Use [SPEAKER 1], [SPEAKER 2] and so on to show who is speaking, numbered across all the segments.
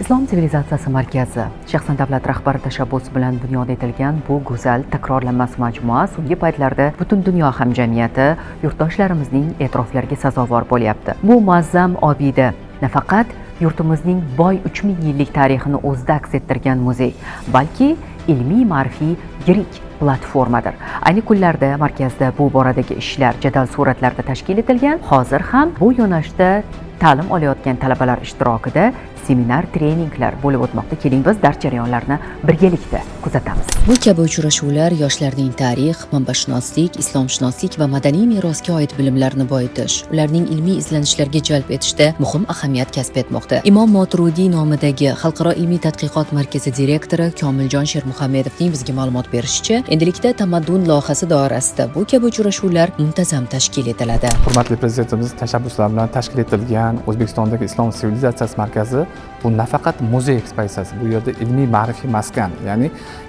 [SPEAKER 1] Islom sivilizatsiyasi markazi shaxsan davlat rahbari tashabbusi bilan bunyod etilgan bu go'zal takrorlanmas majmua so'nggi paytlarda butun dunyo hamjamiyati yurtdoshlarimizning e'tiroflariga sazovor bo'lyapti. Bu muazzam obida nafaqat yurtimizning boy 3000 yillik tarixini o'zida aks ettirgan muzey, balki ilmiy ma'rifiy yirik platformadir. Ayni kunlarda markazda bu boradagi ishlar jadal suratlarda tashkil etilgan. Hozir ham bu yo'nalishda ta'lim olayotgan talabalar ishtirokida seminar, treninglar bo'lib o'tmoqda. Keling biz dars jarayonlarini birgalikda kuzatamiz.
[SPEAKER 2] Bu kabi uchrashuvlar yoshlarning tarix, manbashunoslik, islomshunoslik va madaniy merosga oid bilimlarini boyitish, ularning ilmiy izlanishlarga jalb etishda muhim ahamiyat kasb etmoqda. Imom Moturidiy nomidagi Xalqaro ilmiy tadqiqot markazi direktori Komiljon Shermuhammedovning bizga ma'lumot berishicha, endilikda tamaddun loyihasi doirasida bu kabi uchrashuvlar muntazam tashkil etiladi.
[SPEAKER 3] Hurmatli prezidentimiz tashabbuslari bilan tashkil etilgan O'zbekistondagi Islom sivilizatsiyasi markazi bu nafaqat muzey ekspozitsiyasi, bu yerda ilmiy ma'rifiy maskan, ya'ni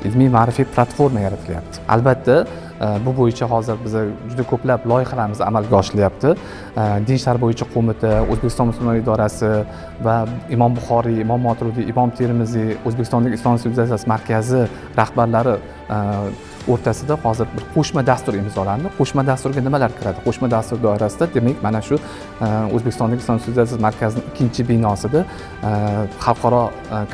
[SPEAKER 3] ilmiy ma'rifiy platforma yaratilyapti. Albatta, bu bo'yicha hozir biz juda ko'plab loyihalarimiz amalga oshirilyapti. Din ishlari bo'yicha qo'mita, O'zbekiston musulmonlar idorasi va Imom Buxoriy, Imom Moturidiy, Imom Termiziy, O'zbekistondagi Islom sivilizatsiyasi markazi rahbarlari o'rtasida hozir bir qo'shma dastur imzolandi. Qo'shma dasturga nimalar kiradi? Qo'shma dastur doirasida, demak, mana shu O'zbekistondagi Islom sivilizatsiyasi markazining ikkinchi binosida xalqaro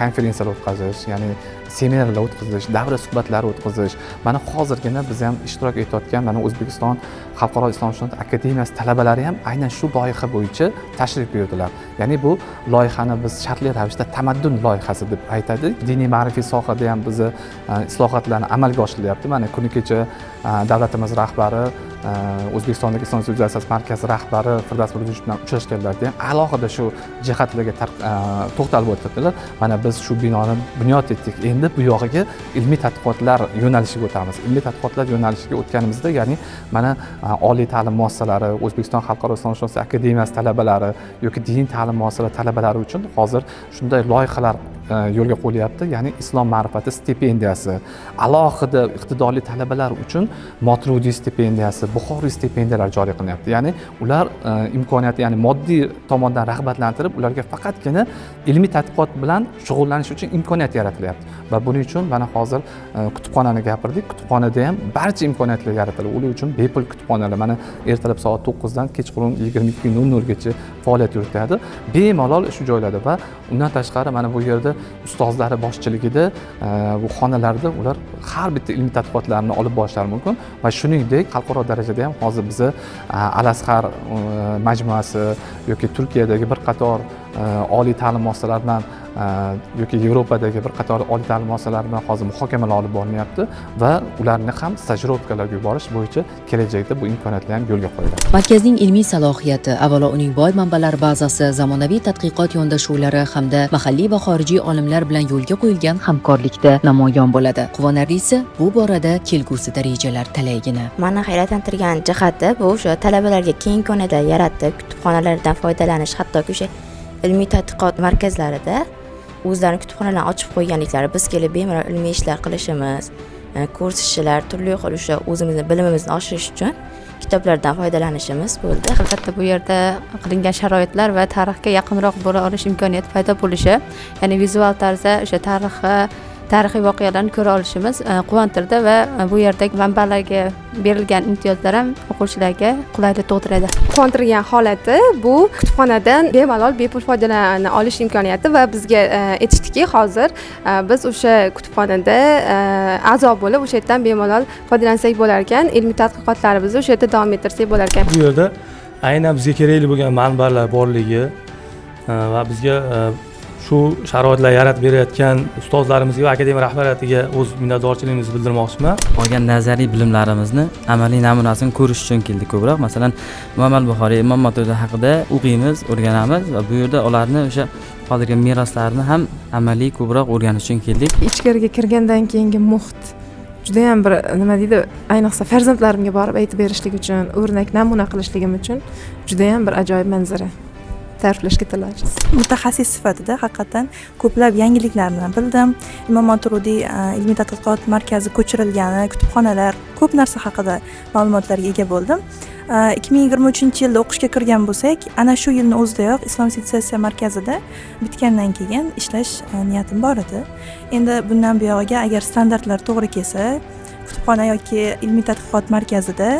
[SPEAKER 3] konferensiyalar o'tkazish, ya'ni seminarlar o'tkazish, davra suhbatlari o'tkazish. Mana hozirgina biz ham ishtirok etayotgan mana O'zbekiston Xalqaro islomshunoslik akademiyasi talabalari ham aynan shu loyiha bo'yicha tashrif buyurdilar. Ya'ni bu loyihani biz shartli ravishda tamaddun loyihasi deb aytadi. Diniy ma'rifiy sohada ham biz islohotlarni amalga oshirilyapti. Mana kuni kecha davlatimiz rahbari, O'zbekistondagi Islom sivilizatsiyasi markazi rahbari Firdavs Nuriddinov bilan uchrashganlarida ham alohida shu jihatlarga to'xtalib o'tdilar. Mana biz shu binoni bunyod etdik. Endi bu yog'iga ilmiy tadqiqotlar yo'nalishiga o'tamiz. Ilmiy tadqiqotlar yo'nalishiga o'tganimizda, ya'ni mana oliy ta'lim muassasalari, O'zbekiston Xalqaro islomshunoslik akademiyasi talabalari yoki diniy ta'lim muassasalari talabalari uchun hozir shunday loyihalar yo'lga qo'yilyapti. Ya'ni islom ma'rifati stipendiyasi, alohida iqtidorli talabalar uchun Moturidiy stipendiyasi, Buxoriy stipendiyalar joriy qilinyapti. Ya'ni ular imkoniyati, ya'ni moddiy tomondan rag'batlantirib, ularga faqatgina ilmiy tadqiqot bilan shug'ullanish uchun imkoniyat yaratilyapti. Va buning uchun mana hozir kutubxonani gapirdik. Kutubxonada ham barcha imkoniyatlar yaratiladi. Ular uchun bepul kutubxonalar mana ertalab soat 9 dan kechqurun 22:00 gacha faoliyat yuritadi. Bemalol shu joylarda va undan tashqari mana bu yerda ustozlari boshchiligida bu xonalarda ular har bitta ilmiy tadqiqotlarni olib borishlari mumkin va shuningdek xalqaro darajada ham hozir biz Al-Azhar majmuasi yoki Turkiyadagi bir qator oliy ta'lim muassasalari bilan yoki Yevropadagi bir qator oliy ta'lim muassasalari bilan hozir muhokamalar olib borilyapti va ularni ham stajirovkalarga yuborish bo'yicha kelajakda bu imkoniyatlar ham yo'lga qo'yiladi.
[SPEAKER 2] Markazning ilmiy salohiyati, avvalo uning boy manbalar bazasi, zamonaviy tadqiqot yondashuvlari hamda mahalliy va xorijiy olimlar bilan yo'lga qo'yilgan hamkorlikda namoyon bo'ladi. Quvonarlisi, bu borada kelgusida rejalar talaygina.
[SPEAKER 4] Meni hayratlantirgan jihati bu o'sha talabalarga keng imkoniyatlar yaratib, kutubxonalardan foydalanish, hattoki o'sha ilmiy tadqiqot markazlarida o'zlarini kutubxonalarni ochib qo'yganliklari, biz kelib bemalol ilmiy ishlar qilishimiz, kurs ishlar, turli xil o'sha o'zimizning bilimimizni oshirish uchun kitoblardan foydalanishimiz bo'ldi.
[SPEAKER 5] Albatta bu yerda qilingan sharoitlar va tarixga yaqinroq bo'la olish imkoniyati paydo bo'lishi, ya'ni vizual tarzda o'sha tarixiy voqealarni ko'ra olishimiz quvontirdi va bu yerdagi manbalarga berilgan imtiyozlar ham o'quvchilarga qulaylik tug'diradi.
[SPEAKER 6] Quvontirgan holati bu kutubxonadan bemalol bepul foydalana olish imkoniyati va bizga aytishdiki, hozir biz o'sha kutubxonada a'zo bo'lib o'sha yerdan bemalol foydalansak bo'lar ekan, ilmiy tadqiqotlarimizni o'sha yerda davom ettirsak bo'lar ekan.
[SPEAKER 7] Bu yerda aynan bizga kerakli bo'lgan manbalar borligi va bizga shu sharoitlar yaratib berayotgan ustozlarimizga va akademiya rahbariyatiga o'z minnatdorchiligimizni bildirmoqchiman.
[SPEAKER 8] Olgan nazariy bilimlarimizni amaliy namunasini ko'rish uchun keldik ko'proq. Masalan, Imom Buxoriy, Imom Moturidiy haqida o'qiymiz, o'rganamiz va bu yerda ularni o'sha qoldirgan meroslarini ham amaliy ko'proq o'rganish uchun keldik.
[SPEAKER 9] Ichkariga kirgandan keyingi muhit juda ham bir nima deydi, ayniqsa farzandlarimga borib aytib berishlik uchun, o'rnak namuna qilishligim uchun juda ham bir ajoyib manzara. ta'riflashga tillaymiz.
[SPEAKER 10] Mutaxassis sifatida haqiqatan ko'plab yangiliklarni bildim. Imom Moturidiy ilmiy tadqiqot markazi ko'chirilgani, kutubxonalar, ko'p narsa haqida ma'lumotlarga ega bo'ldim. 2023 yilda o'qishga kirgan bo'lsak, ana shu yilni o'zidayoq Islom sivilizatsiya markazida bitgandan keyin ishlash niyatim bor edi. Endi bundan buyog'iga agar standartlar to'g'ri kelsa, kutubxona yoki ilmiy tadqiqot markazida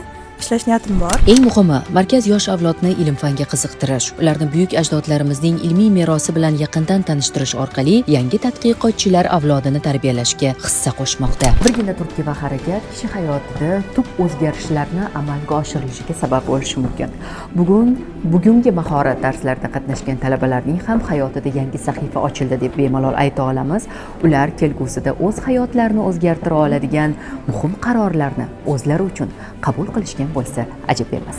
[SPEAKER 10] ishlash niyatim bor.
[SPEAKER 2] Eng muhimi, markaz yosh avlodni ilm-fanga qiziqtirish, ularni buyuk ajdodlarimizning ilmiy merosi bilan yaqindan tanishtirish orqali yangi tadqiqotchilar avlodini tarbiyalashga hissa qo'shmoqda.
[SPEAKER 1] Birgina turtki va harakat kishi hayotida tub o'zgarishlarni amalga oshirilishiga sabab bo'lishi mumkin. Bugungi mahorat darslarida qatnashgan talabalarning ham hayotida yangi sahifa ochildi deb bemalol ayta olamiz. Ular kelgusida o'z hayotlarini o'zgartira oladigan muhim qarorlarni o'zlari uchun qabul qilishgan bo'lsa ajab emas.